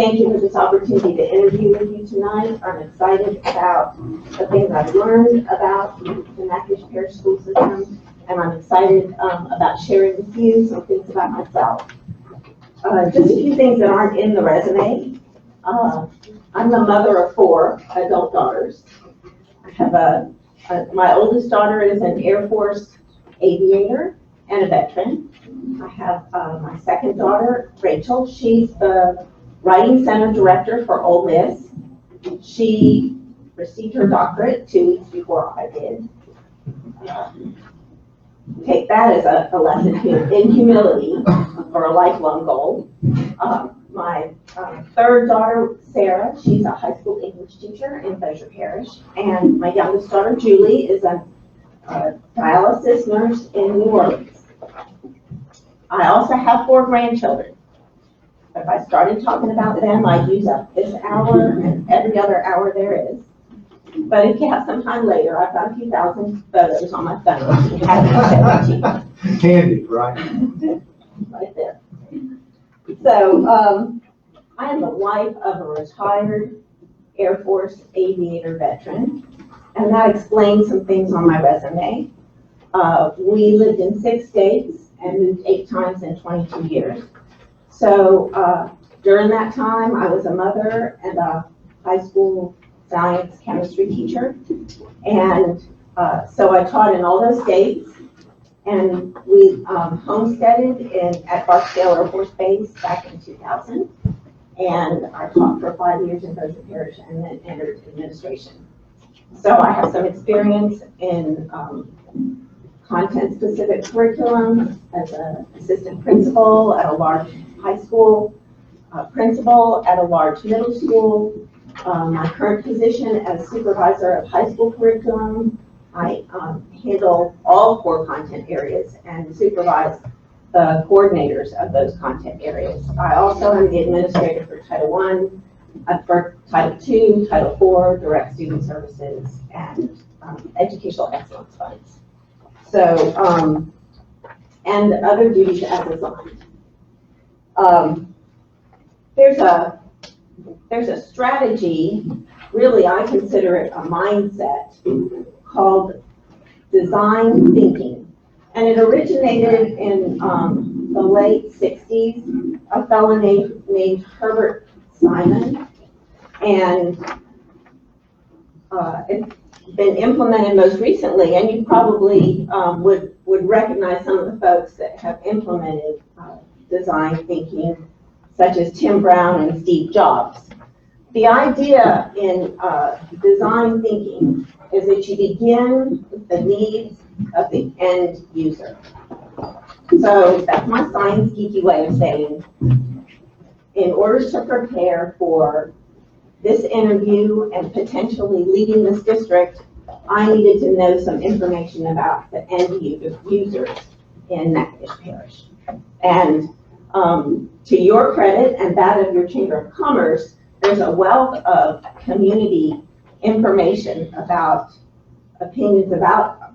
thank you for this opportunity to interview with you tonight. I'm excited about the things I've learned about the Natchitoches Parish school system, and I'm excited about sharing with you some things about myself. Just a few things that aren't in the resume. I'm the mother of 4 adult daughters. I have my oldest daughter is an Air Force aviator and a veteran. I have my second daughter, Rachel. She's the Writing Center Director for Ole Miss. She received her doctorate 2 weeks before I did. Take that as a lesson in humility or a lifelong goal. My third daughter, Sarah, she's a high school English teacher in Pleasure Parish. And my youngest daughter, Julie, is a dialysis nurse in New Orleans. I also have 4 grandchildren. If I started talking about them, I'd use up this hour and every other hour there is. But if you have some time later, I've got a few thousand photos on my phone. Handy, right? Right there. So I am the wife of a retired Air Force aviator veteran, and that explains some things on my resume. We lived in 6 states and moved 8 times in 22 years. So during that time, I was a mother and a high school science chemistry teacher. And so I taught in all those states. And we homesteaded at Barksdale Air Force Base back in 2000. And I taught for 5 years in Pleasure Parish and then entered administration. So I have some experience in content-specific curriculum as an assistant principal at a large high school, principal at a large middle school. My current position as supervisor of high school curriculum, I handle all 4 content areas and supervise the coordinators of those content areas. I also am the administrator for Title I, for Title II, Title IV, Direct Student Services, and Educational Excellence Funds. So, and other duties as assigned. There's a strategy, really I consider it a mindset, called design thinking. And it originated in the late 60s, a fellow named Herbert Simon. And it's been implemented most recently, and you probably would recognize some of the folks that have implemented design thinking, such as Tim Brown and Steve Jobs. The idea in design thinking is that you begin with the needs of the end user. So that's my science geeky way of saying, in order to prepare for this interview and potentially leading this district, I needed to know some information about the end users in Natchitoches Parish. And to your credit and that of your Chamber of Commerce, there's a wealth of community information about opinions about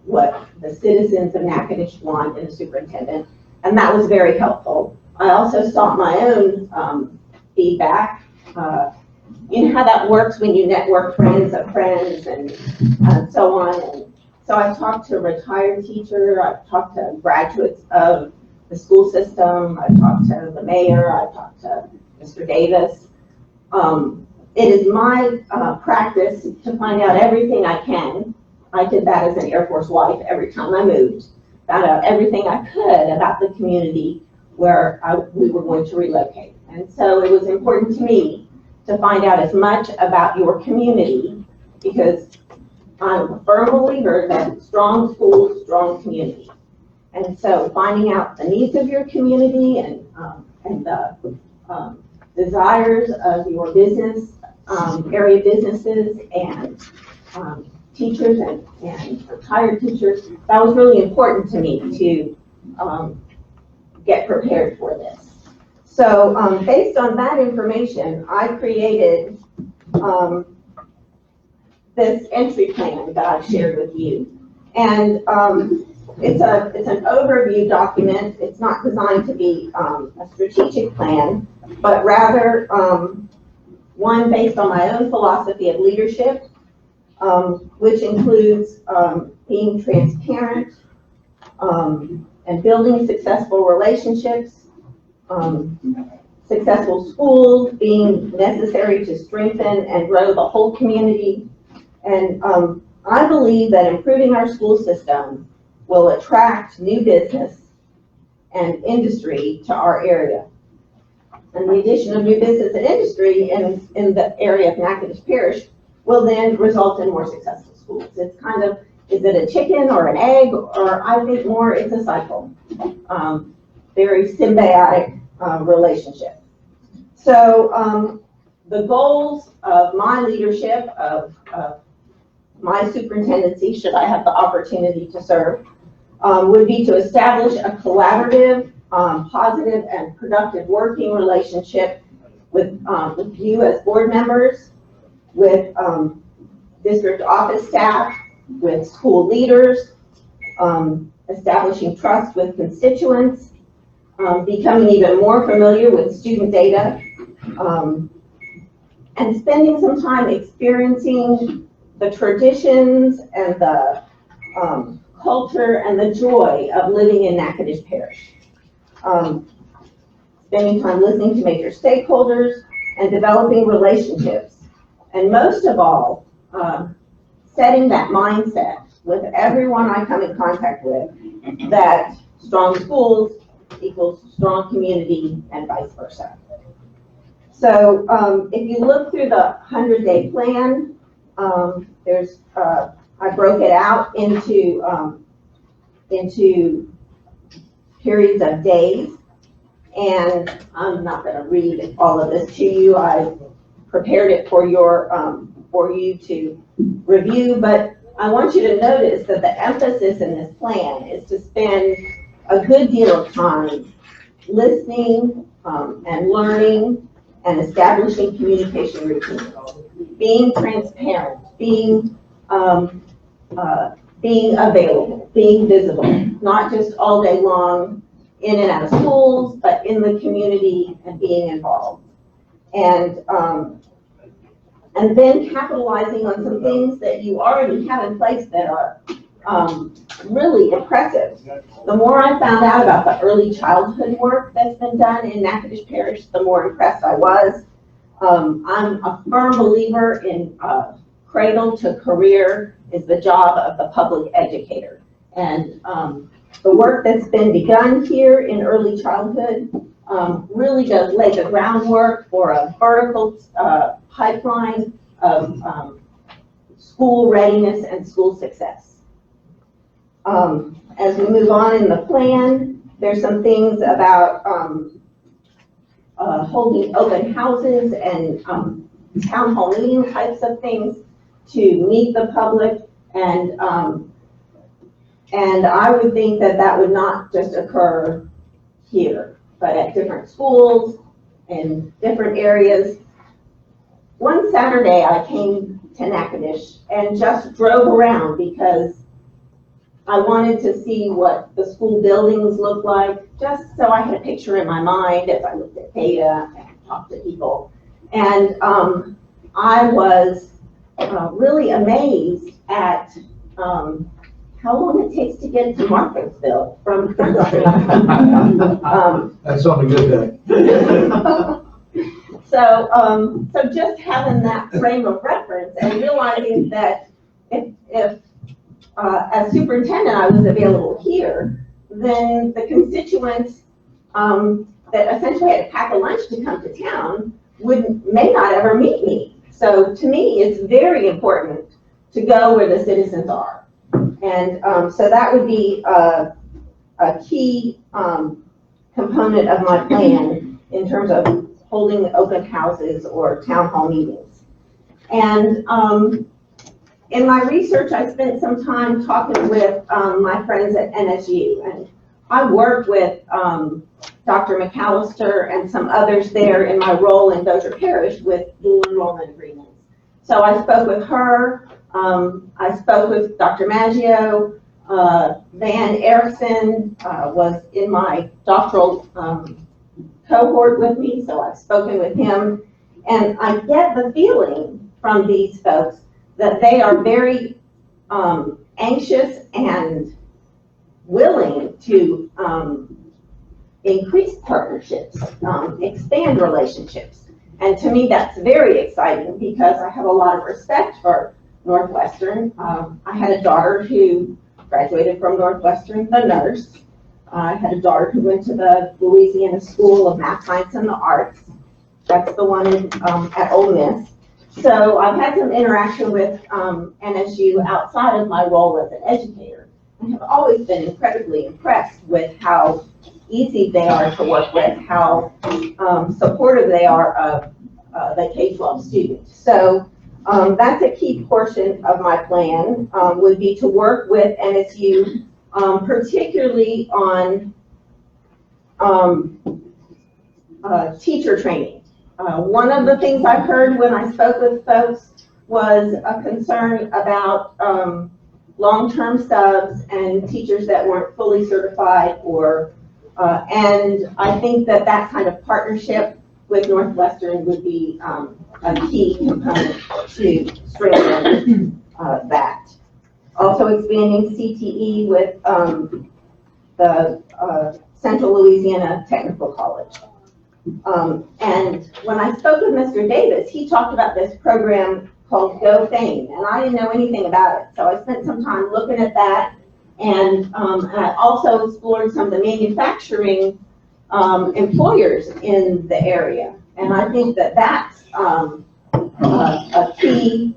what the citizens of Natchitoches want in a superintendent, and that was very helpful. I also sought my own feedback. You know how that works when you network friends of friends and so on. And so I talked to a retired teacher, I've talked to graduates of the school system, I've talked to the mayor, I've talked to Mr. Davis. It is my practice to find out everything I can. I did that as an Air Force wife every time I moved. Found out everything I could about the community where we were going to relocate. And so it was important to me to find out as much about your community, because I'm a firm believer that strong schools, strong community. And so finding out the needs of your community and the desires of your business, area businesses and teachers and retired teachers, that was really important to me to get prepared for this. So based on that information, I created this entry plan that I've shared with you. And it's an overview document. It's not designed to be a strategic plan, but rather one based on my own philosophy of leadership, which includes being transparent and building successful relationships, successful schools being necessary to strengthen and grow the whole community. And I believe that improving our school system will attract new business and industry to our area. And the addition of new business and industry in the area of Natchitoches Parish will then result in more successful schools. It's kind of, is it a chicken or an egg, or I think more it's a cycle. Very symbiotic relationship. So the goals of my leadership, of my superintendency, should I have the opportunity to serve, would be to establish a collaborative, positive, and productive working relationship with you as board members, with district office staff, with school leaders, establishing trust with constituents, becoming even more familiar with student data, and spending some time experiencing the traditions and the culture and the joy of living in Natchitoches Parish. Spending time listening to major stakeholders and developing relationships. And most of all, setting that mindset with everyone I come in contact with that strong schools equals strong community and vice versa. So if you look through the 100-day plan, I broke it out into periods of days, and I'm not going to read all of this to you. I prepared it for you to review, but I want you to notice that the emphasis in this plan is to spend a good deal of time listening and learning and establishing communication routines, being transparent, being available, being visible, not just all day long in and out of schools, but in the community and being involved. And then capitalizing on some things that you already have in place that are really impressive. The more I found out about the early childhood work that's been done in Natchitoches Parish, the more impressed I was. I'm a firm believer in cradle to career is the job of the public educator. And the work that's been begun here in early childhood really does lay the groundwork for a vertical pipeline of school readiness and school success. As we move on in the plan, there's some things about holding open houses and town hall meeting types of things to meet the public, and I would think that would not just occur here, but at different schools in different areas. One Saturday I came to Natchitoches and just drove around because I wanted to see what the school buildings looked like, just so I had a picture in my mind as I looked at data and talked to people. And I was really amazed at how long it takes to get to Marthansville from Front Street. That's on a good day. So just having that frame of reference and realizing that if as superintendent I was available here, then the constituents that essentially had to pack a lunch to come to town may not ever meet me. So to me, it's very important to go where the citizens are. And so that would be a key component of my plan in terms of holding open houses or town hall meetings. And in my research, I spent some time talking with my friends at NSU, and I worked with Dr. McAllister and some others there in my role in Dozier Parish with dual enrollment agreements. So I spoke with her, I spoke with Dr. Maggio, Van Erickson was in my doctoral cohort with me, so I've spoken with him. And I get the feeling from these folks that they are very anxious and willing to increase partnerships, expand relationships. And to me, that's very exciting because I have a lot of respect for Northwestern. I had a daughter who graduated from Northwestern, the nurse. I had a daughter who went to the Louisiana School of Math, Science, and the Arts. That's the one at Ole Miss. So I've had some interaction with NSU outside of my role as an educator. I have always been incredibly impressed with how easy they are to work with, how supportive they are of the K-12 students. So that's a key portion of my plan, would be to work with NSU, particularly on teacher training. One of the things I heard when I spoke with folks was a concern about long-term subs and teachers that weren't fully certified, or and I think that that kind of partnership with Northwestern would be a key component to strengthen that. Also expanding CTE with the Central Louisiana Technical College. And when I spoke with Mr. Davis, he talked about this program called Go Fame, and I didn't know anything about it. So I spent some time looking at that, and I also explored some of the manufacturing employers in the area. And I think that that's a key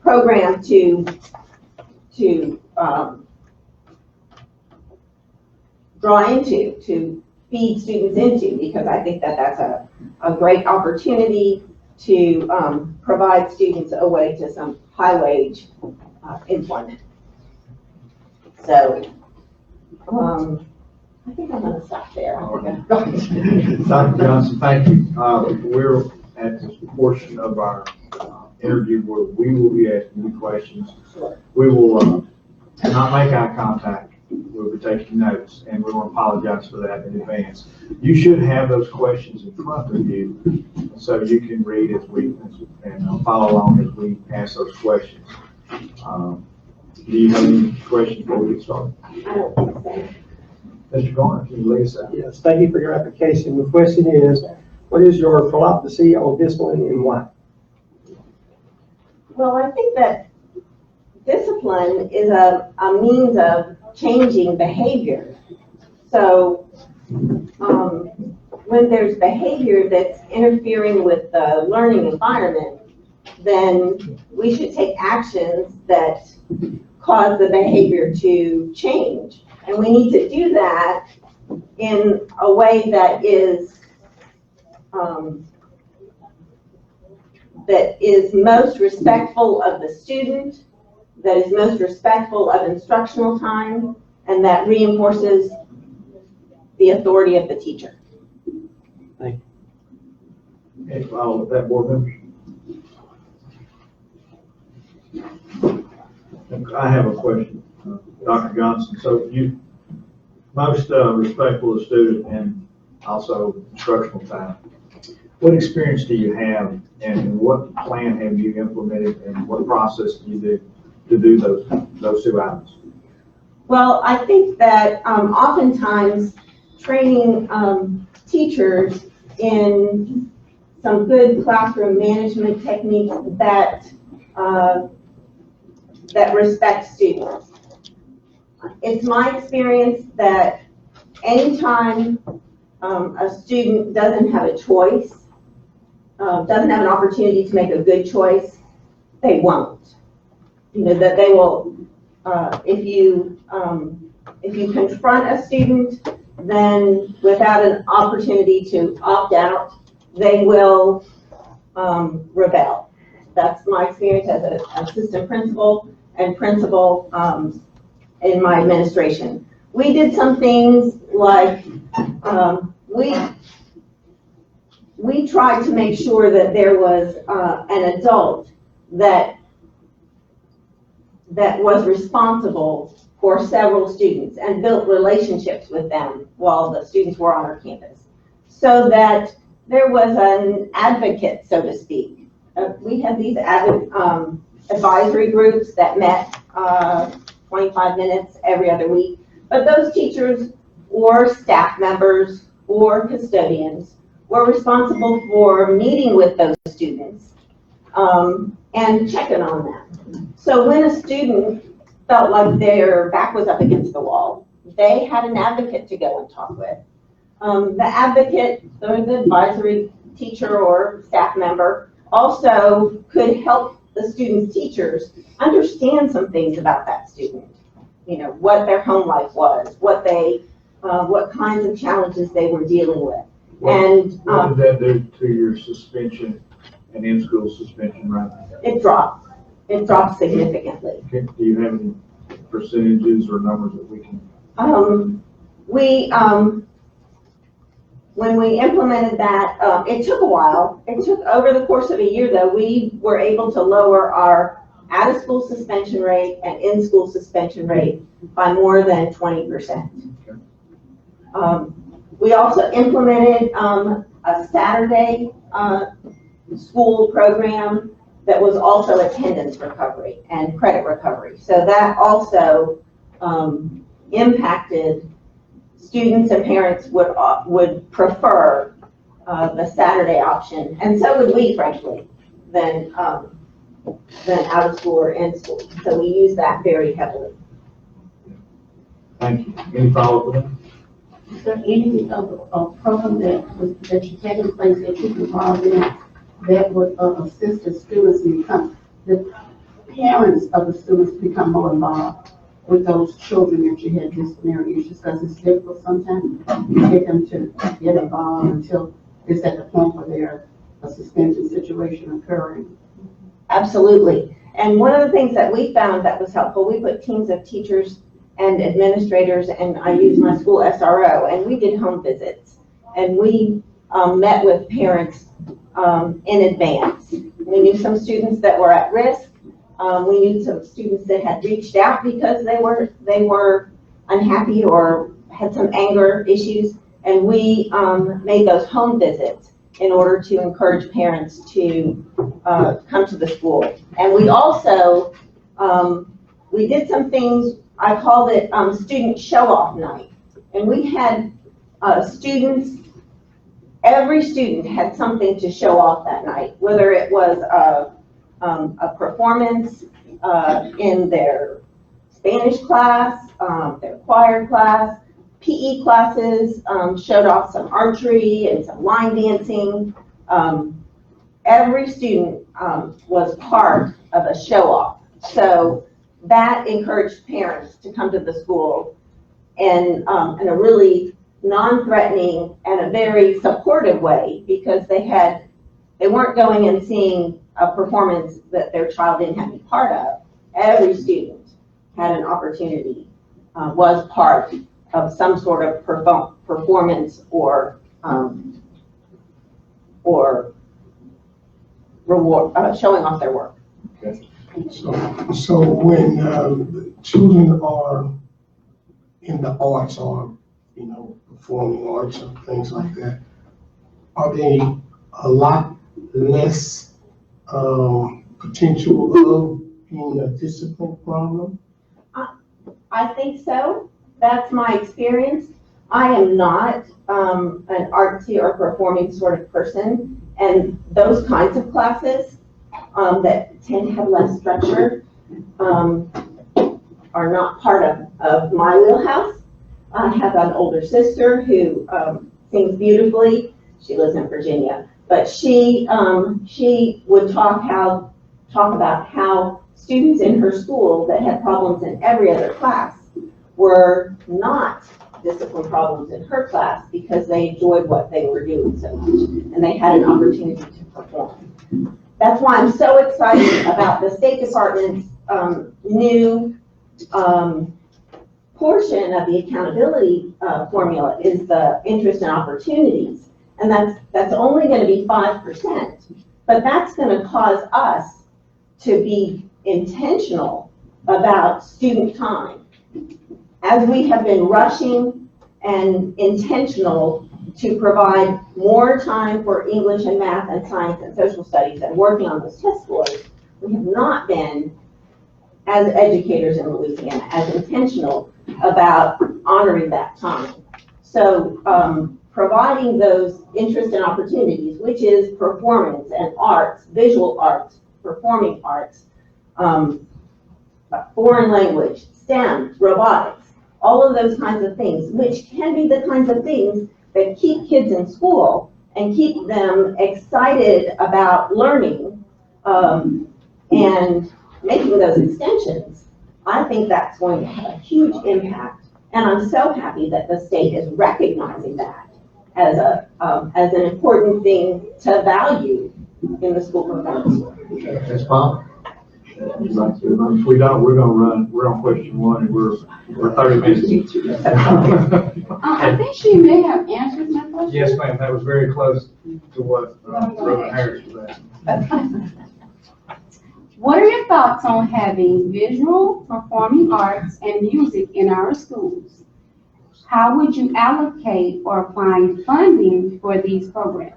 program to draw into, to feed students into, because I think that that's a great opportunity to provide students a way to some high-wage employment. So I think I'm going to stop there. Dr. Johnson, thank you. We're at this portion of our interview where we will be asking you questions. Sure. We will not make eye contact. We'll be taking notes, and we want to apologize for that in advance. You should have those questions in front of you, so you can read as we and follow along as we ask those questions. Do you have any questions before we get started? I don't think so. Mr. Garner, can you lead us out? Yes, thank you for your application. The question is, what is your philosophy on discipline and why? Well, I think that discipline is a means of changing behavior. So when there's behavior that's interfering with the learning environment, then we should take actions that cause the behavior to change. And we need to do that in a way that is most respectful of the student, that is most respectful of instructional time, and that reinforces the authority of the teacher. Thank you. Any follow with that, board members? I have a question, Dr. Johnson. So you most respectful of the student and also instructional time. What experience do you have, and what plan have you implemented, and what process do you do to do those two items? Well, I think that oftentimes training teachers in some good classroom management techniques that that respect students. It's my experience that anytime a student doesn't have a choice, doesn't have an opportunity to make a good choice, they won't. You know, that they will, if you confront a student, then without an opportunity to opt out, they will rebel. That's my experience as an assistant principal and principal in my administration. We did some things like we tried to make sure that there was an adult that was responsible for several students and built relationships with them while the students were on our campus. So that there was an advocate, so to speak. We had these advisory groups that met 25 minutes every other week. But those teachers or staff members or custodians were responsible for meeting with those students and checking on them. So when a student felt like their back was up against the wall, they had an advocate to go and talk with. The advocate, or the advisory teacher or staff member, also could help the student's teachers understand some things about that student. You know, what their home life was, what kinds of challenges they were dealing with. What did that do to your suspension and in-school suspension rate? It dropped. It dropped significantly. Do you have any percentages or numbers that we can? When we implemented that, it took a while. It took over the course of a year, though. We were able to lower our out-of-school suspension rate and in-school suspension rate by more than 20%. Okay. We also implemented a Saturday school program that was also attendance recovery and credit recovery. So that also impacted students, and parents would prefer the Saturday option, and so would we, frankly, than out of school or in school. So we use that very heavily. Thank you. Any follow-up with that? Is there any other program that you take in place that you involved in that would assist the students become, the parents of the students become more involved with those children that you had disciplinary issues? Because it's difficult sometimes to get them to get involved until it's at the point where there's a suspension situation occurring. Absolutely. And one of the things that we found that was helpful, we put teams of teachers and administrators, and I used my school SRO, and we did home visits. And we met with parents in advance. We knew some students that were at risk. We knew some students that had reached out because they were unhappy or had some anger issues, and we made those home visits in order to encourage parents to come to the school. And we also we did some things. I called it student show-off night, and we had students. Every student had something to show off that night, whether it was a performance in their Spanish class, their choir class, PE classes, showed off some archery and some line dancing. Every student was part of a show-off. So that encouraged parents to come to the school in a really non-threatening and a very supportive way, because they weren't going and seeing a performance that their child didn't have any part of. Every student had an opportunity, was part of some sort of performance or reward, showing off their work. Okay. So when children are in the arts or, performing arts or things like that, are they a lot less potential of being a discipline problem? I think so. That's my experience. I am not an artsy or performing sort of person, and those kinds of classes that tend to have less structure are not part of my wheelhouse. I have an older sister who sings beautifully. She lives in Virginia, but she would talk about how students in her school that had problems in every other class were not discipline problems in her class because they enjoyed what they were doing so much and they had an opportunity to perform. That's why I'm so excited about the State Department's new portion of the accountability formula is the interest and opportunities. And that's only going to be 5%, but that's going to cause us to be intentional about student time as we have been rushing and intentional to provide more time for English and math and science and social studies and working on those test scores, we have not been, as educators in Louisiana, as intentional about honoring that time. So providing those interests and opportunities, which is performance and arts, visual arts, performing arts, foreign language, STEM, robotics, all of those kinds of things, which can be the kinds of things that keep kids in school and keep them excited about learning and making those extensions. I think that's going to have a huge impact. And I'm so happy that the state is recognizing that as an important thing to value in the school performance. That's fine. If we don't, we're on question one, and we're 30 minutes. I think she may have answered my question. Yes, ma'am, that was very close to what Reverend Harris was asking. What are your thoughts on having visual, performing arts, and music in our schools? How would you allocate or find funding for these programs?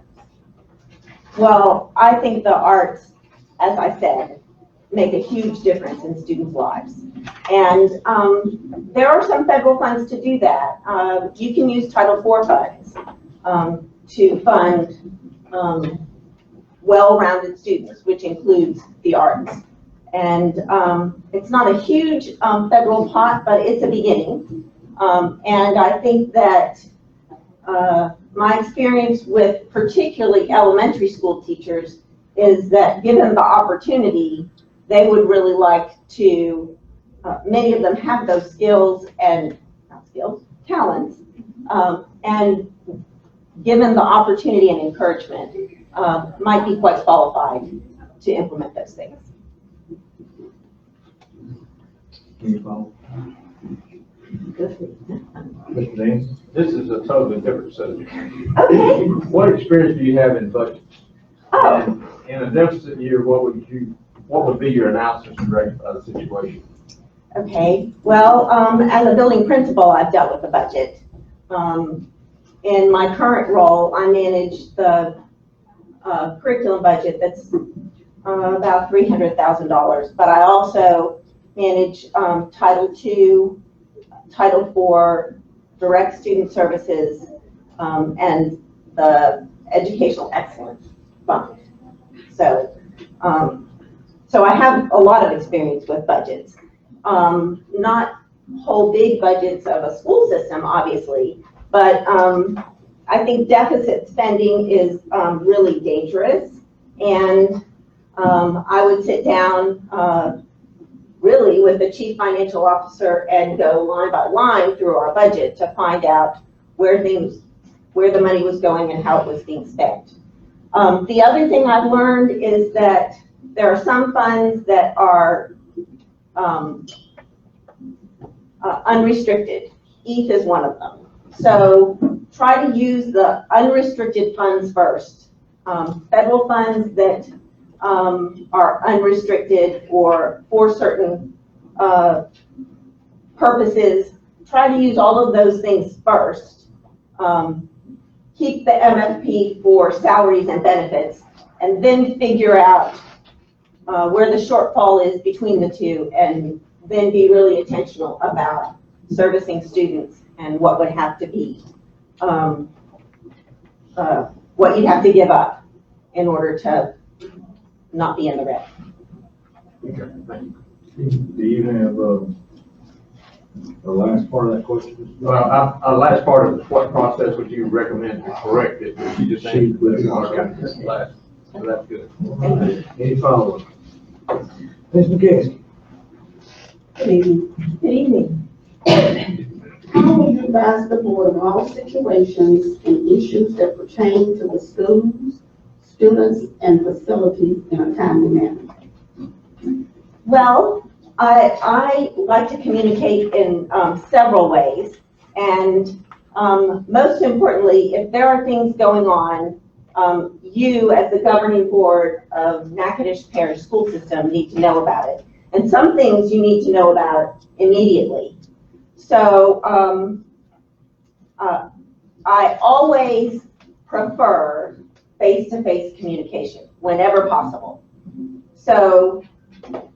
Well, I think the arts, as I said, make a huge difference in students' lives. And there are some federal funds to do that. You can use Title IV funds to fund well-rounded students, which includes the arts. And it's not a huge federal pot, but it's a beginning. And I think that my experience with particularly elementary school teachers is that given the opportunity, they would really like to, many of them have those skills and, not skills, talents, and given the opportunity and encouragement, might be quite qualified to implement those things. Can you follow? Mr. Dean? This is a totally different subject. Okay. What experience do you have in budgets? Oh. And in a deficit year, what would be your analysis and rate of the situation? Okay. Well, as a building principal, I've dealt with the budget. In my current role, I manage the curriculum budget that's about $300,000, but I also manage Title II, Title IV, direct student services, and the Educational Excellence Fund. So, so I have a lot of experience with budgets. Not whole big budgets of a school system, obviously, but I think deficit spending is really dangerous. And I would sit down really with the chief financial officer and go line by line through our budget to find out where the money was going and how it was being spent. The other thing I've learned is that there are some funds that are unrestricted. ETH is one of them. So try to use the unrestricted funds first. Federal funds that are unrestricted or for certain purposes, try to use all of those things first. Keep the MFP for salaries and benefits, and then figure out where the shortfall is between the two, and then be really intentional about servicing students and what would have to be, what you'd have to give up in order to not be in the red. Okay, thank you. Do you have the last part of that question? Well, last part of what process would you recommend to correct it? You just answered that part last, so that's good. Any follow-up? Ms. McKessie? Good evening. Good evening. How will you advise the board of all situations and issues that pertain to the schools, students, and facilities in a timely manner? Well, I like to communicate in several ways, and most importantly, if there are things going on, you as the governing board of Natchitoches Parish School System need to know about it. And some things you need to know about immediately. So I always prefer face-to-face communication whenever possible. So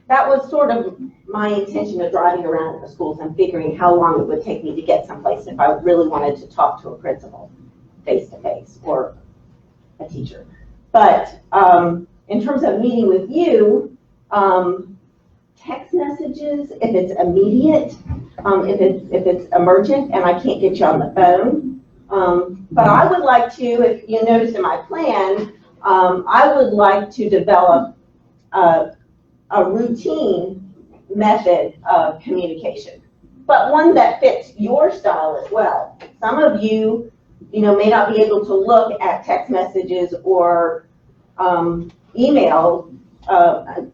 that was sort of my intention of driving around at the schools and figuring how long it would take me to get someplace if I really wanted to talk to a principal face-to-face or a teacher. But in terms of meeting with you, text messages, if it's immediate, if it's emergent and I can't get you on the phone. But I would like to, if you notice in my plan, I would like to develop a routine method of communication, but one that fits your style as well. Some of you, may not be able to look at text messages or email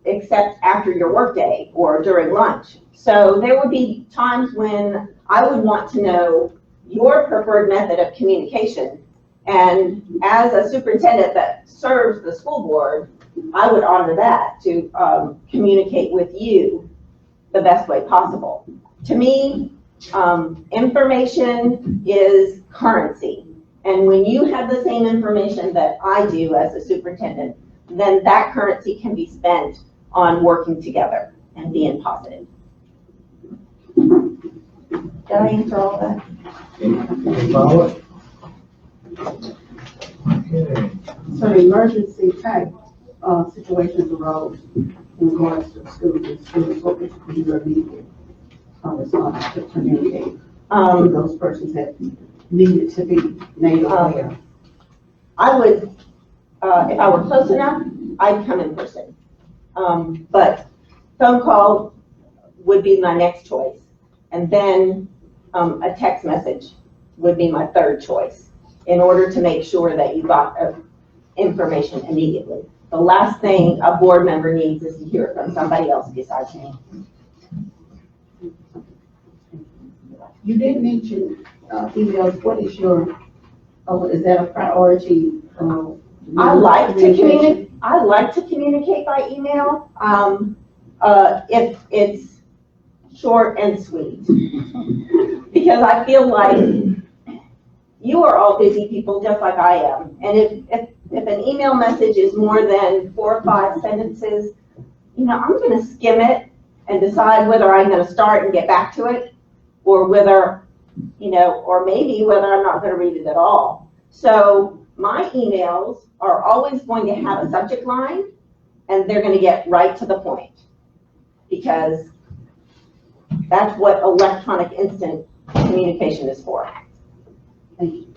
except after your workday or during lunch. So there would be times when I would want to know your preferred method of communication. And as a superintendent that serves the school board, I would honor that to communicate with you the best way possible. To me, information is currency. And when you have the same information that I do as a superintendent, then that currency can be spent on working together and being positive. Did I answer all that? Follow it? Okay. So emergency type situations arose in regards to students, what would be your immediate response to communicate to those persons that needed to be made aware? I would, if I were close enough, I'd come in person. But phone call would be my next choice. And then a text message would be my third choice in order to make sure that you got information immediately. The last thing a board member needs is to hear it from somebody else besides me. You did mention emails. What is your, is that a priority? I like to communicate. I like to communicate by email. If it's short and sweet, because I feel like you are all busy people just like I am. And if an email message is more than 4 or 5 sentences, I'm going to skim it and decide whether I'm going to start and get back to it, or whether, or maybe whether I'm not going to read it at all. So my emails are always going to have a subject line, and they're going to get right to the point, because that's what electronic instant communication is for. Thank you.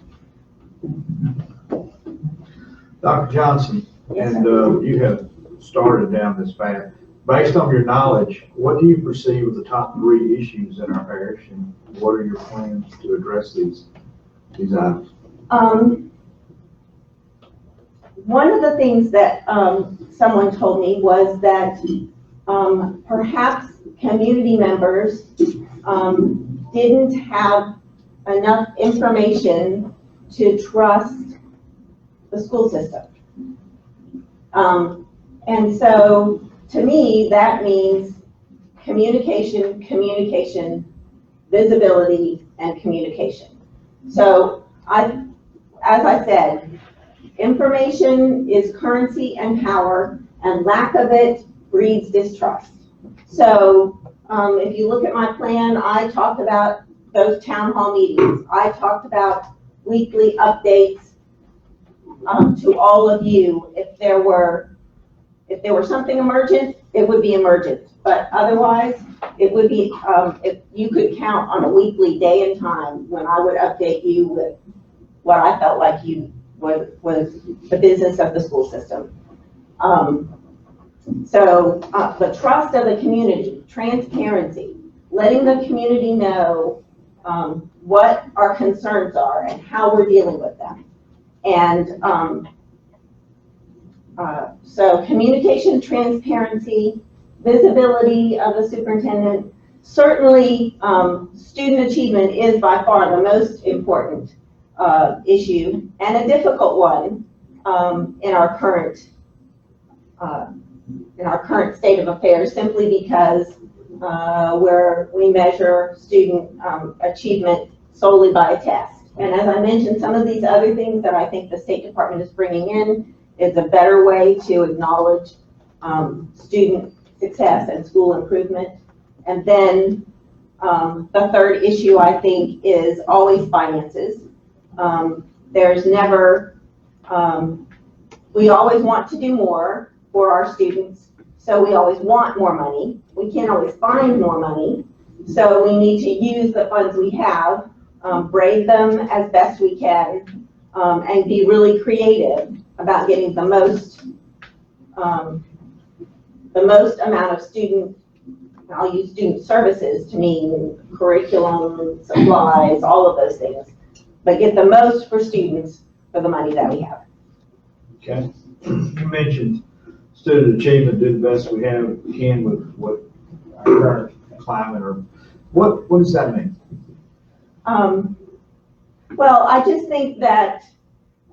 Dr. Johnson, Yes, and sir. you have started down this path. Based on your knowledge, what do you perceive as the top 3 issues in our parish, and what are your plans to address these items? One of the things that someone told me was that perhaps community members didn't have enough information to trust the school system. And so to me, that means communication, visibility, and communication. So as I said, information is currency and power, and lack of it breeds distrust. So if you look at my plan, I talked about those town hall meetings. I talked about weekly updates to all of you. If there were something emergent, it would be emergent. But otherwise, it would be, if you could count on a weekly day and time when I would update you with what I felt like was the business of the school system. So the trust of the community, transparency, letting the community know what our concerns are and how we're dealing with them. And so communication, transparency, visibility of the superintendent. Certainly, student achievement is by far the most important issue, and a difficult one in our current state of affairs, simply because where we measure student achievement solely by a test. And as I mentioned, some of these other things that I think the State Department is bringing in is a better way to acknowledge student success and school improvement. And then the third issue, I think, is always finances. There's never, we always want to do more for our students, so we always want more money. We can't always find more money, so we need to use the funds we have, braid them as best we can, and be really creative about getting the most amount of student, I'll use student services to mean curriculum, supplies, all of those things, but get the most for students for the money that we have. Okay. You mentioned student achievement, do the best we can with what our current climate, or what does that mean? Well, I just think that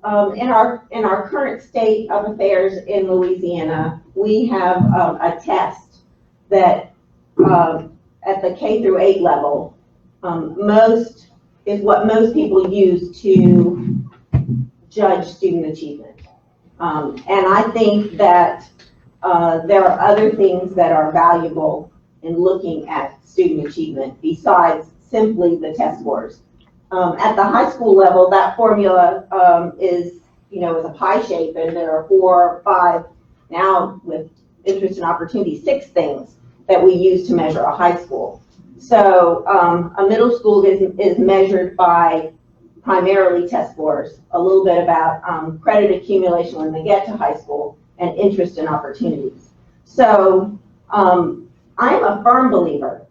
in our current state of affairs in Louisiana, we have a test that at the K through 8 level, is what most people use to judge student achievement. And I think that there are other things that are valuable in looking at student achievement besides simply the test scores. At the high school level, that formula is a pie shape, and there are 4 or 5 now with interest and opportunity, 6 things that we use to measure a high school. So a middle school is measured by primarily test scores, a little bit about credit accumulation when they get to high school, and interest and opportunities. So I'm a firm believer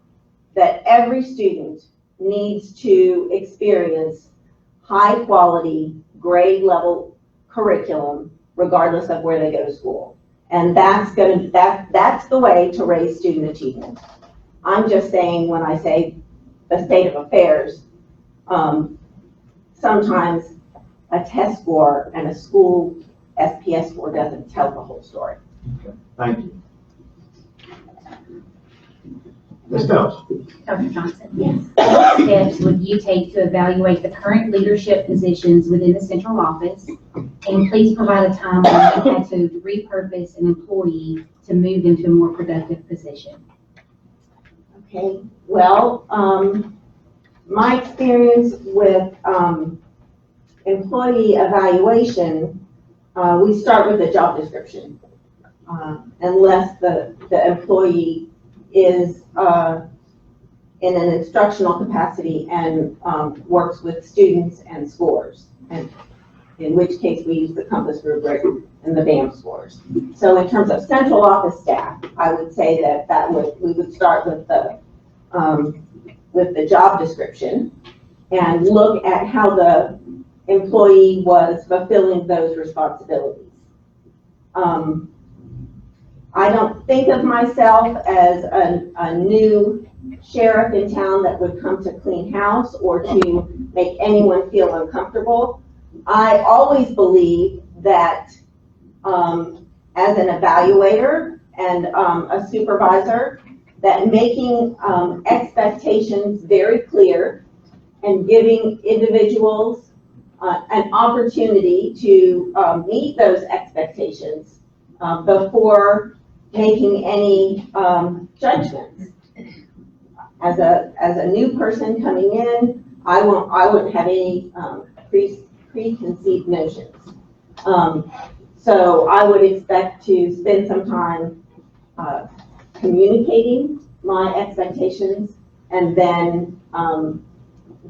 that every student needs to experience high quality, grade level curriculum, regardless of where they go to school. And that's the way to raise student achievement. I'm just saying, when I say the state of affairs, sometimes a test score and a school SPS score doesn't tell the whole story. Okay. Thank you. Ms. Phelps. Dr. Johnson, yes. What steps would you take to evaluate the current leadership positions within the central office? And please provide a time when you had to repurpose an employee to move them to a more productive position. Okay, well, my experience with employee evaluation, we start with a job description. Unless the employee is in an instructional capacity and works with students and scores, and in which case we use the compass rubric and the BAM scores. So in terms of central office staff, I would say that we would start with the job description and look at how the employee was fulfilling those responsibilities. I don't think of myself as a new sheriff in town that would come to clean house or to make anyone feel uncomfortable. I always believe that as an evaluator and a supervisor, that making expectations very clear and giving individuals an opportunity to meet those expectations before making any judgments. As a new person coming in, I wouldn't have any preconceived notions. So I would expect to spend some time communicating my expectations and then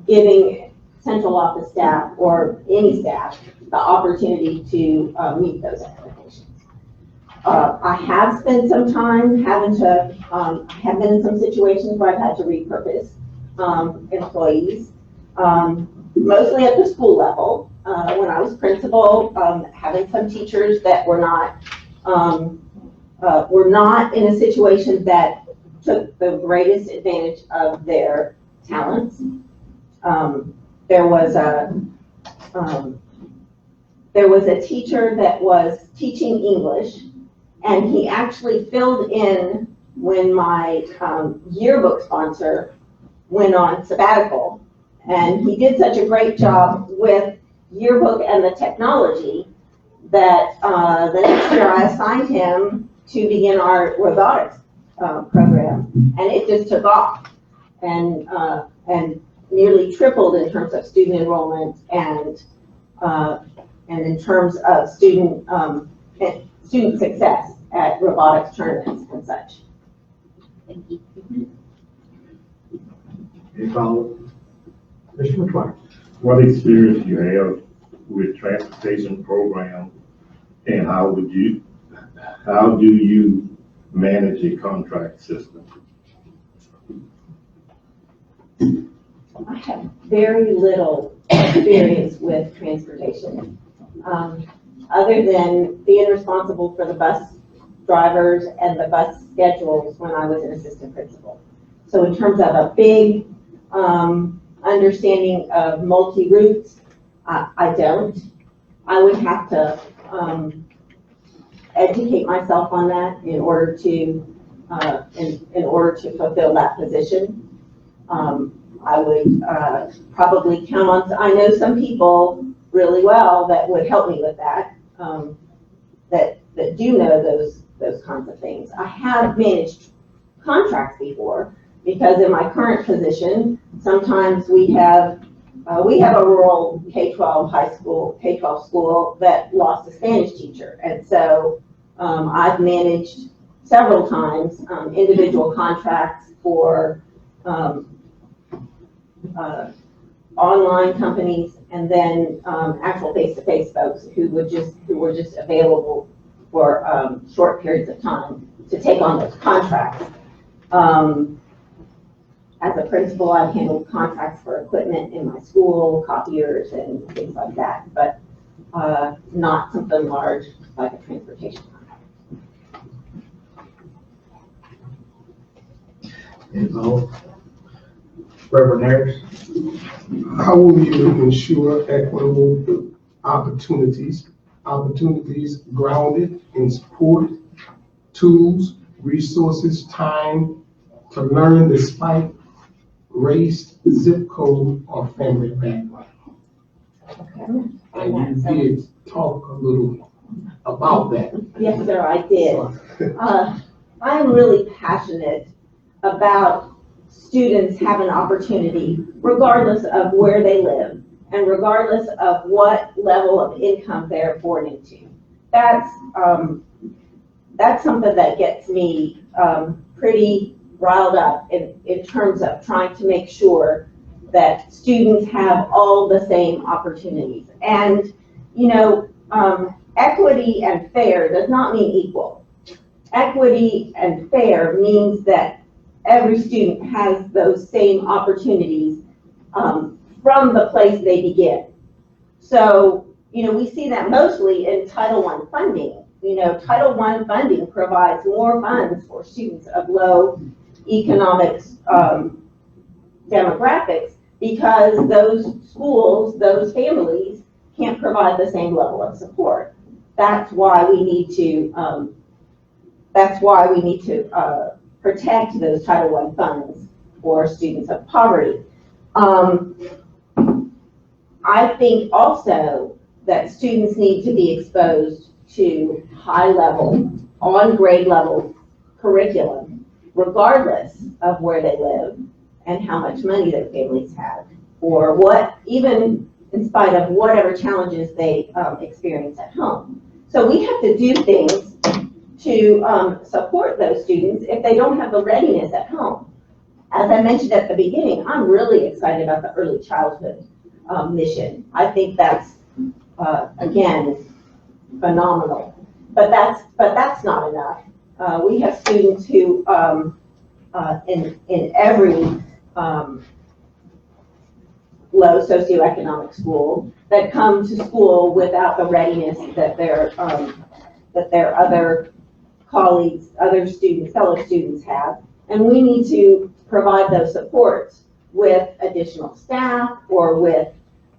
giving central office staff or any staff the opportunity to meet those expectations. I have spent some time having to, have been in some situations where I've had to repurpose employees, mostly at the school level. When I was principal, having some teachers that were not in a situation that took the greatest advantage of their talents. There was a teacher that was teaching English, and he actually filled in when my yearbook sponsor went on sabbatical. And he did such a great job with yearbook and the technology that the next year I assigned him to begin our robotics program, and it just took off and nearly tripled in terms of student enrollment and in terms of student success at robotics tournaments and such. Thank you. Any follow? Mr. McClure? What experience you have with transportation program, and how do you manage a contract system? I have very little experience with transportation, other than being responsible for the bus drivers and the bus schedules when I was an assistant principal. So in terms of a big understanding of multi-routes, I don't. I would have to educate myself on that in order to fulfill that position. I would probably count on, I know some people really well that would help me with that, that do know those kinds of things. I have managed contracts before, because in my current position, sometimes we have a rural K-12 high school, K-12 school that lost a Spanish teacher. And so I've managed several times individual contracts for online companies, and then actual face-to-face folks who were just available for short periods of time to take on those contracts. As a principal, I've handled contracts for equipment in my school, copiers and things like that, but not something large like a transportation contract. Any follow? Reverend Harris? How will you ensure equitable opportunities grounded in support, tools, resources, time to learn despite race, zip code, or family background? And you did talk a little about that. Yes, sir, I did. I'm really passionate about students having opportunity regardless of where they live and regardless of what level of income they're born into. That's something that gets me pretty riled up in terms of trying to make sure that students have all the same opportunities. And, you know, equity and fair does not mean equal. Equity and fair means that every student has those same opportunities from the place they begin. So, you know, we see that mostly in Title I funding. You know, Title I funding provides more funds for students of low economics demographics because those schools, those families can't provide the same level of support. That's why we need to protect those Title I funds for students of poverty. I think also that students need to be exposed to high level, on grade level curriculum, regardless of where they live and how much money their families have, or what, even in spite of whatever challenges they experience at home. So we have to do things to support those students if they don't have the readiness at home. As I mentioned at the beginning, I'm really excited about the early childhood mission. I think that's, again, phenomenal. But that's not enough. We have students who, in every low socioeconomic school, that come to school without the readiness that their other colleagues, other students, fellow students have. And we need to provide those supports with additional staff or with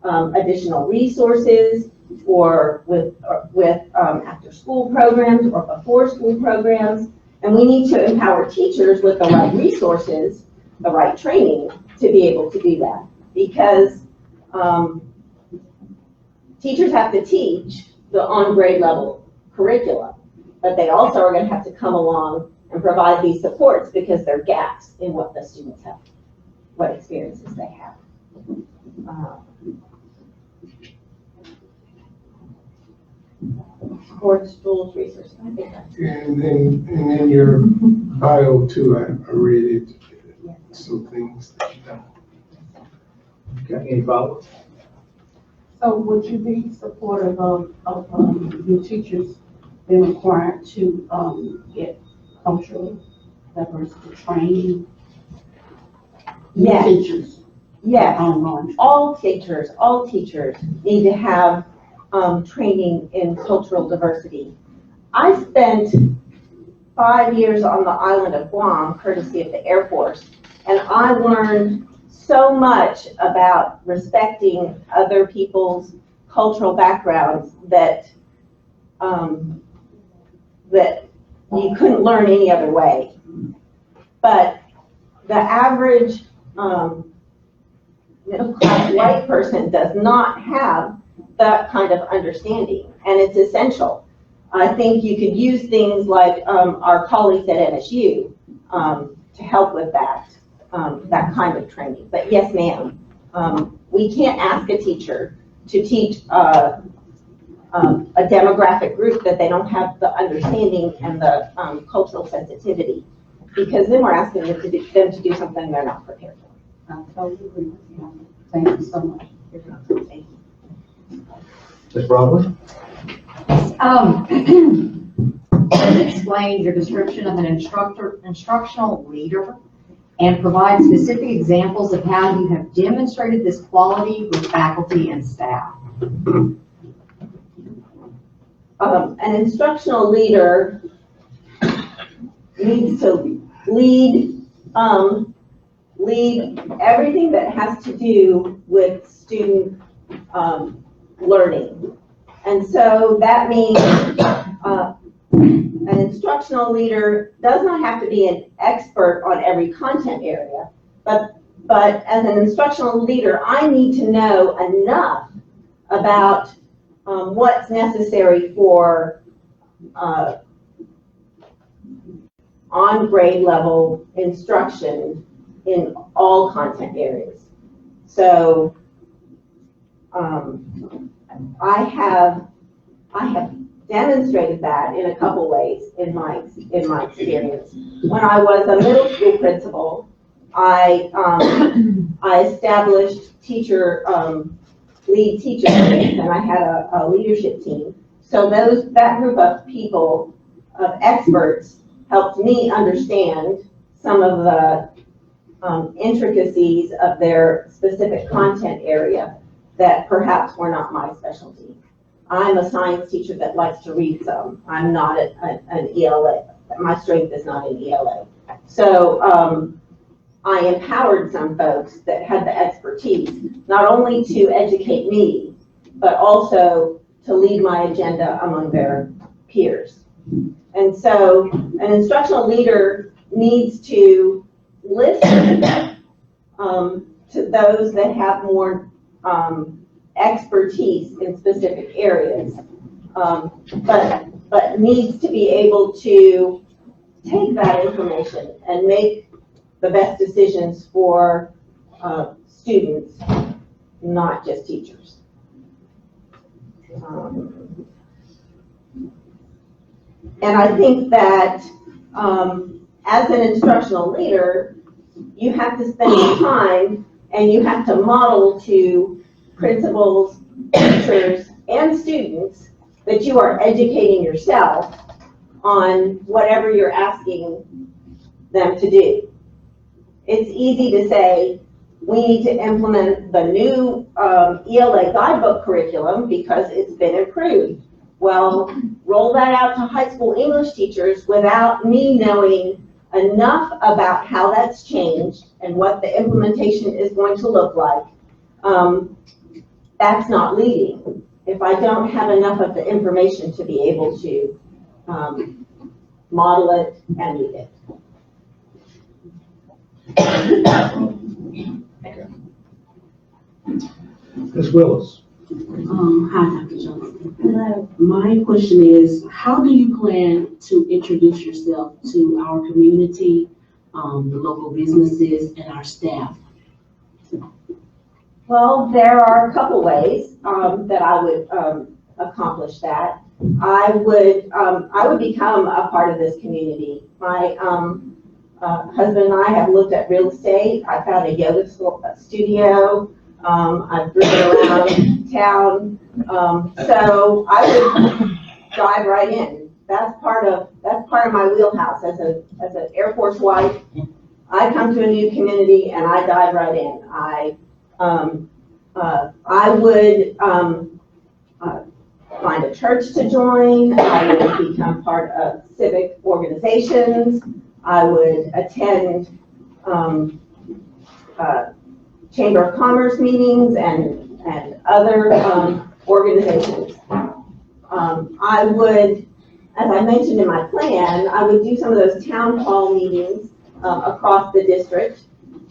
additional resources or with after school programs or before school programs. And we need to empower teachers with the right resources, the right training to be able to do that. Because teachers have to teach the on-grade level curriculum, but they also are going to have to come along and provide these supports because there are gaps in what the students have, what experiences they have. Supports, tools, resources. I think that's And then your bio too, I read it, some things that you done. Okay, any follow-up? So would you be supportive of your teachers being required to, get cultural diversity training? Yes. Teachers. Yes. Online. All teachers need to have training in cultural diversity. I spent 5 years on the island of Guam, courtesy of the Air Force, and I learned so much about respecting other people's cultural backgrounds that that you couldn't learn any other way. But the average middle-class white person does not have that kind of understanding, and it's essential. I think you could use things like our colleagues at NSU to help with that, that kind of training. But yes, ma'am, we can't ask a teacher to teach a demographic group that they don't have the understanding and the cultural sensitivity, because then we're asking them to do something they're not prepared for. I totally agree with you. Thank you so much. Thank you. Ms. Broadway? Please explain your description of an instructional leader and provide specific examples of how you have demonstrated this quality with faculty and staff. An instructional leader needs to lead everything that has to do with student learning. And so that means an instructional leader does not have to be an expert on every content area, but as an instructional leader, I need to know enough about what's necessary for on-grade level instruction in all content areas. So I have demonstrated that in a couple ways in my experience. When I was a middle school principal, I established lead teacher groups, and I had a leadership team. So that group of people, of experts, helped me understand some of the intricacies of their specific content area that perhaps were not my specialty. I'm a science teacher that likes to read some. I'm not an ELA. My strength is not in ELA. So I empowered some folks that had the expertise, not only to educate me, but also to lead my agenda among their peers. And so an instructional leader needs to listen to those that have more expertise in specific areas, but needs to be able to take that information and make the best decisions for students, not just teachers. And I think that as an instructional leader, you have to spend time and you have to model to principals, teachers, and students that you are educating yourself on whatever you're asking them to do. It's easy to say, we need to implement the new ELA guidebook curriculum because it's been improved. Well, roll that out to high school English teachers without me knowing enough about how that's changed and what the implementation is going to look like. That's not leading. If I don't have enough of the information to be able to model it, and lead it. Ms. Willis? Hi, Dr. Johnson. Hello. My question is, how do you plan to introduce yourself to our community, the local businesses, and our staff? Well, there are a couple ways that I would accomplish that. I would become a part of this community. My husband and I have looked at real estate. I found a yoga studio. I've driven around town. So I would dive right in. That's part of my wheelhouse as an Air Force wife. I come to a new community and I dive right in. I would find a church to join. I would become part of civic organizations. I would attend Chamber of Commerce meetings and other organizations. I would, as I mentioned in my plan, I would do some of those town hall meetings across the district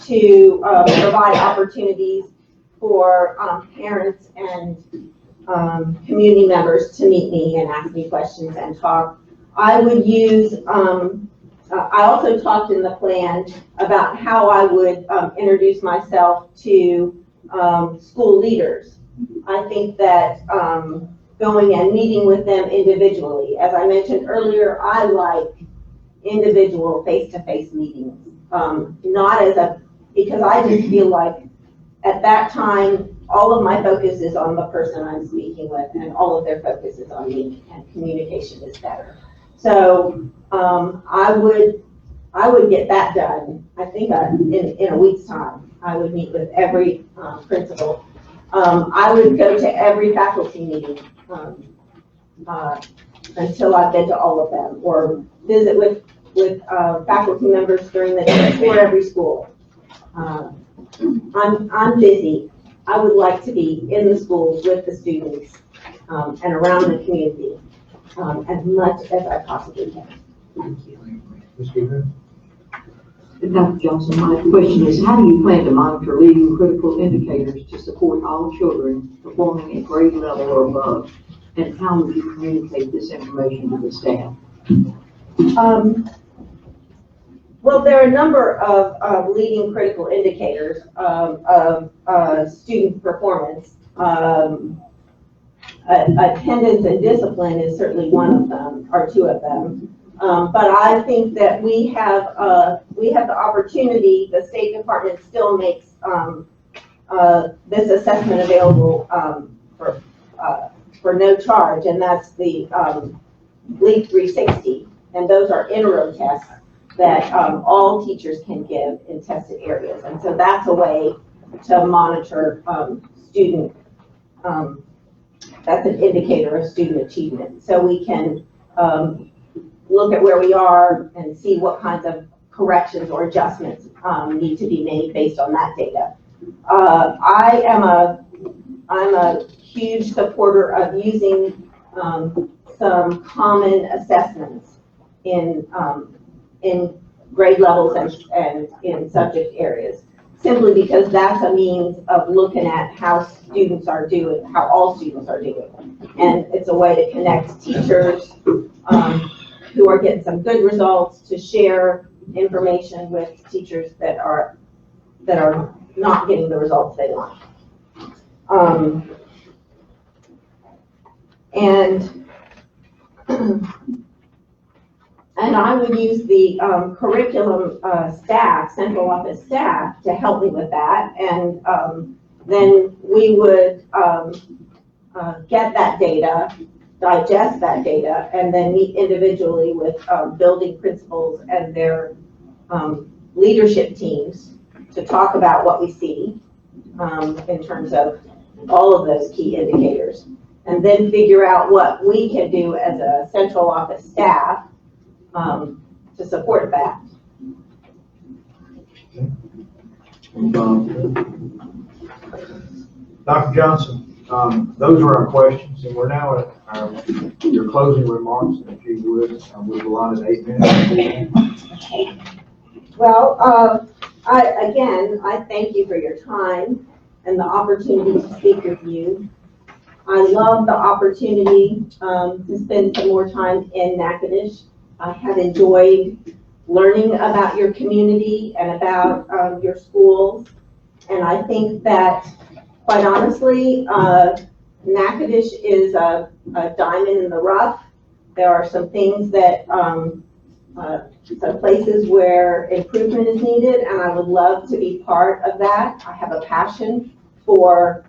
to provide opportunities for parents and community members to meet me and ask me questions and talk. I would use, I also talked in the plan about how I would introduce myself to school leaders. I think that going and meeting with them individually, as I mentioned earlier, I like individual face-to-face meetings, because I just feel like at that time, all of my focus is on the person I'm speaking with, and all of their focus is on me, and communication is better. So I would get that done. I think in a week's time, I would meet with every principal. I would go to every faculty meeting until I've been to all of them, or visit with faculty members during the day for every school. I'm busy. I would like to be in the schools with the students and around the community as much as I possibly can. Thank you. Ms. Goodman? Dr. Johnson, my question is, how do you plan to monitor leading critical indicators to support all children performing at grade level or above? And how would you communicate this information to the staff? Well, there are a number of leading critical indicators of student performance. Attendance and discipline is certainly one of them, or two of them. But I think that we have the opportunity. The State Department still makes this assessment available for no charge, and that's the LEAP 360, and those are interim tests that all teachers can give in tested areas, and so that's a way to monitor student. That's an indicator of student achievement, so we can look at where we are and see what kinds of corrections or adjustments need to be made based on that data. I'm a huge supporter of using some common assessments in grade levels and in subject areas, simply because that's a means of looking at how students are doing, how all students are doing. And it's a way to connect teachers who are getting some good results to share information with teachers that are not getting the results they want. And I would use the curriculum staff, central office staff, to help me with that. And then we would get that data, digest that data, and then meet individually with building principals and their leadership teams to talk about what we see in terms of all of those key indicators. And then figure out what we can do as a central office staff to support that. Dr. Johnson, Those are our questions, and we're now at your closing remarks, and if you would, we've allotted 8 minutes. Well, I thank you for your time and the opportunity to speak with you. I love the opportunity to spend some more time in Natchitoches. I have enjoyed learning about your community and about your schools. And I think that, quite honestly, Natchitoches is a diamond in the rough. There are some things that, some places where improvement is needed, and I would love to be part of that. I have a passion for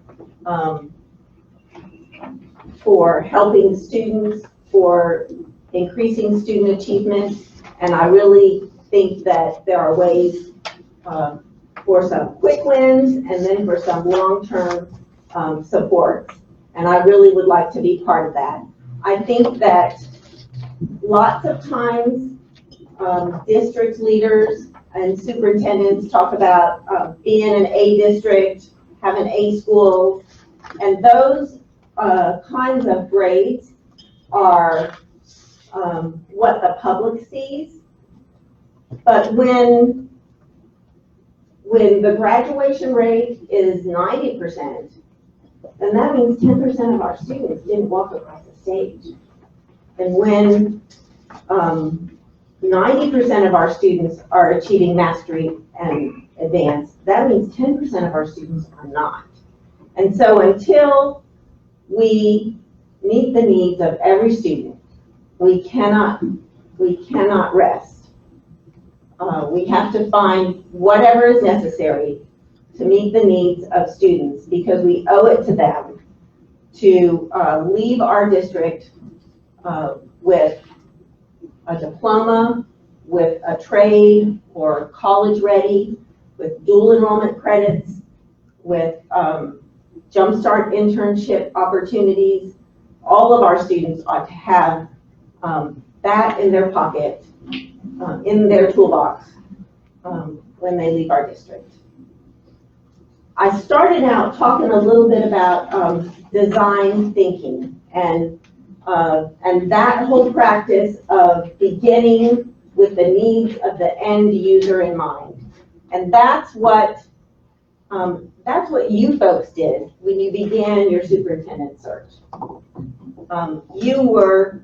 helping students, for increasing student achievement, and I really think that there are ways for some quick wins and then for some long-term support. And I really would like to be part of that. I think that lots of times district leaders and superintendents talk about being an A district, having A schools, and those kinds of grades are what the public sees. But when the graduation rate is 90%, then that means 10% of our students didn't walk across the stage. And when 90% of our students are achieving mastery and advanced, that means 10% of our students are not. And so until we meet the needs of every student, we cannot rest. We have to find whatever is necessary to meet the needs of students, because we owe it to them to leave our district with a diploma, with a trade or college ready, with dual enrollment credits, with Jumpstart internship opportunities. All of our students ought to have that in their pocket, in their toolbox when they leave our district. I started out talking a little bit about design thinking and that whole practice of beginning with the needs of the end user in mind. And that's what you folks did when you began your superintendent search. You were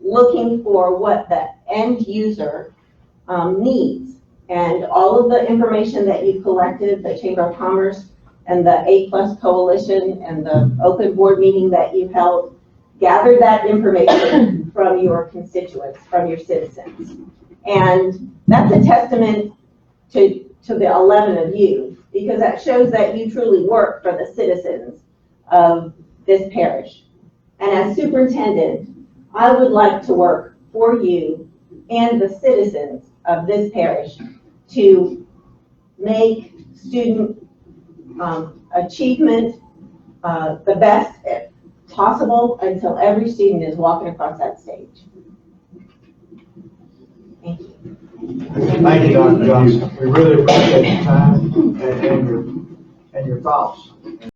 looking for what the end user needs. And all of the information that you collected, the Chamber of Commerce and the A+ Coalition and the open board meeting that you held, gather that information from your constituents, from your citizens. And that's a testament to the 11 of you, because that shows that you truly work for the citizens of this parish. And as superintendent, I would like to work for you and the citizens of this parish to make student achievement the best possible until every student is walking across that stage. Thank you. Thank you, Dr. Johnson. We really appreciate your time and your thoughts.